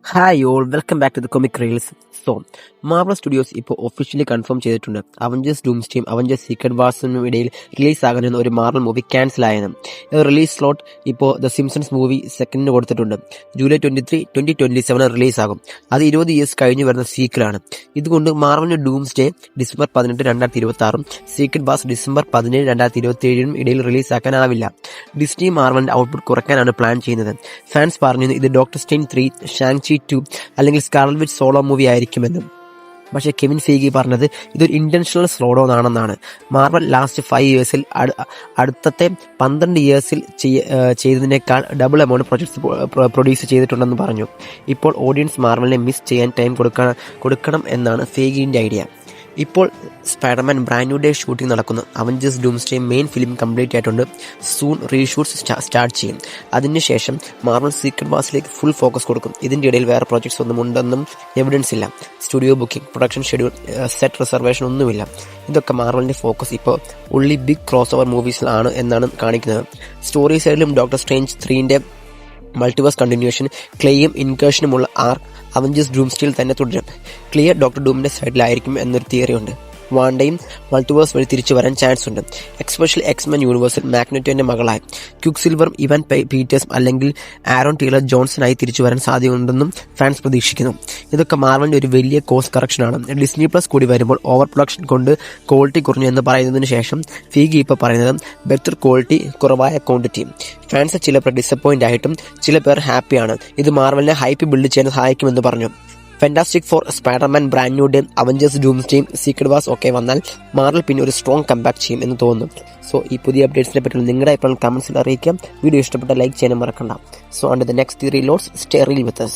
Hi all, welcome back to the comic reels. So Marvel Studios ഇപ്പോൾ officially confirm ചെയ്തിട്ടുണ്ട് Avengers ഡൂംസ്ഡേയും Avengers Secret വാർസിനും ഇടയിൽ release ആകാനിരുന്ന ഒരു മാർവൽ മൂവി ക്യാൻസൽ ആയെന്ന്. റിലീസ് സ്ലോട്ട് ഇപ്പോൾ ദ സിംസൺസ് മൂവി സെക്കൻഡിന് കൊടുത്തിട്ടുണ്ട്. ജൂലൈ 23, 2027 റിലീസ് ആകും. അത് 20 ഇയേഴ്സ് കഴിഞ്ഞ് വരുന്ന സീക്വലാണ്. ഇതുകൊണ്ട് മാർവലിന്റെ Doomsday December 18, 2026 Secret Wars December 17, 2027 ഇടയിൽ റിലീസ് ആക്കാനാവില്ല. ഡിസ്നി മാർവലിന്റെ ഔട്ട്പുട്ട് കുറയ്ക്കാനാണ് പ്ലാൻ ചെയ്യുന്നത്. ഫാൻസ് പറഞ്ഞു ഇത് ഡോക്ടർ സ്റ്റെയിൻ 3, ഷാങ്-ചി 2 അല്ലെങ്കിൽ സ്കാർലറ്റ് വിച്ച് സോളോ മൂവി ആയിരിക്കുമെന്നും. പക്ഷേ കെവിൻ ഫീഗി പറഞ്ഞത് ഇതൊരു ഇന്റൻഷണൽ സ്ലോ ഡൗൺ ആണെന്നാണ്. മാർവൽ ലാസ്റ്റ് 5 ഇയേഴ്സിൽ അടുത്തത്തെ 12 ഇയേഴ്സിൽ ചെയ്തതിനേക്കാൾ ഡബിൾ എമൗണ്ട് പ്രൊജക്ട്സ് പ്രൊഡ്യൂസ് ചെയ്തിട്ടുണ്ടെന്ന് പറഞ്ഞു. ഇപ്പോൾ ഓഡിയൻസ് മാർവലിനെ മിസ് ചെയ്യാൻ ടൈം കൊടുക്കണം എന്നാണ് ഫീഗിന്റെ ഐഡിയ. ഇപ്പോൾ Spiderman Brand New Day shooting നടക്കുന്നു. Avengers Doomsday main film complete ആയിട്ടുണ്ട്. സൂൺ റീഷൂട്ട്സ് സ്റ്റാർട്ട് ചെയ്യും. അതിനുശേഷം മാർവൽ സീക്രട്ട് വാർസിലേക്ക് ഫുൾ ഫോക്കസ് കൊടുക്കും. ഇതിൻ്റെ ഇടയിൽ വേറെ പ്രോജക്ട്സ് ഒന്നും ഉണ്ടെന്നും എവിഡൻസ് ഇല്ല. Studio booking, production schedule, set reservation ഒന്നുമില്ല. ഇതൊക്കെ മാർവലിൻ്റെ ഫോക്കസ് ഇപ്പോൾ ഉള്ളി ബിഗ് ക്രോസ് ഓവർ മൂവീസിലാണ് എന്നാണ് കാണിക്കുന്നത്. സ്റ്റോറി സൈഡിലും ഡോക്ടർ സ്ട്രേഞ്ച് 3ന്റെ മൾട്ടിവേഴ്സ് കണ്ടിന്യൂഷൻ, ക്ലെയും ഇൻകേഷനുമുള്ള അവഞ്ചേഴ്സ് ഡൂംസ്ഡേയിൽ തന്നെ തുടരും. ക്ലിയർ ഡോക്ടർ ഡൂമിന്റെ സൈഡിലായിരിക്കും എന്നൊരു തിയറിയുണ്ട്. വാണ്ടയും മൾട്ടിവേഴ്സ് വഴി തിരിച്ചു വരാൻ ചാൻസ് ഉണ്ട്. എക്സ്പെഷ്യലി എക്സ്മെൻ യൂണിവേഴ്സിൽ മാഗ്നറ്റോന്റെ മകളായി ക്യുക്ക് സിൽവറും ഇവാൻ പീറ്റേഴ്സും അല്ലെങ്കിൽ ആരോൺ ടീലർ ജോൺസണായി തിരിച്ചു വരാൻ സാധ്യതയുണ്ടെന്നും ഫാൻസ് പ്രതീക്ഷിക്കുന്നു. ഇതൊക്കെ മാർവലിന്റെ ഒരു വലിയ കോസ്റ്റ് കറക്ഷനാണ്. ഡിസ്നി പ്ലസ് കൂടി വരുമ്പോൾ ഓവർ പ്രൊഡക്ഷൻ കൊണ്ട് ക്വാളിറ്റി കുറഞ്ഞു എന്ന് പറയുന്നതിന് ശേഷം ഫീഗി ഇപ്പോൾ പറയുന്നത് ബെറ്റർ ക്വാളിറ്റി, കുറവായ ക്വാണ്ടിറ്റി. ഫാൻസ് ചില പേർ ഡിസപ്പോയിന്റ് ആയിട്ടും ചില പേർ ഹാപ്പിയാണ്. ഇത് മാർവലിനെ ഹൈപ്പ് ബിൽഡ് ചെയ്യാൻ സഹായിക്കുമെന്ന് പറഞ്ഞു. Fantastic Four, Spiderman Brand New Day, Avengers ഡൂംസ്ഡേയും സീക്രട്ട് വാർസ് ഒക്കെ വന്നാൽ മാർവൽ പിന്നെ ഒരു സ്ട്രോങ് കംബാക്ക് ചെയ്യും എന്ന് തോന്നുന്നു. സോ ഈ പുതിയ അപ്ഡേറ്റ്സിനെ പറ്റിയുള്ള നിങ്ങളുടെ അഭിപ്രായം കമന്റ്സിൽ അറിയിക്കാം. വീഡിയോ ഇഷ്ടപ്പെട്ട ലൈക്ക് ചെയ്യാനും മറക്കണ്ട. So under the next 3 loads stay reel with us.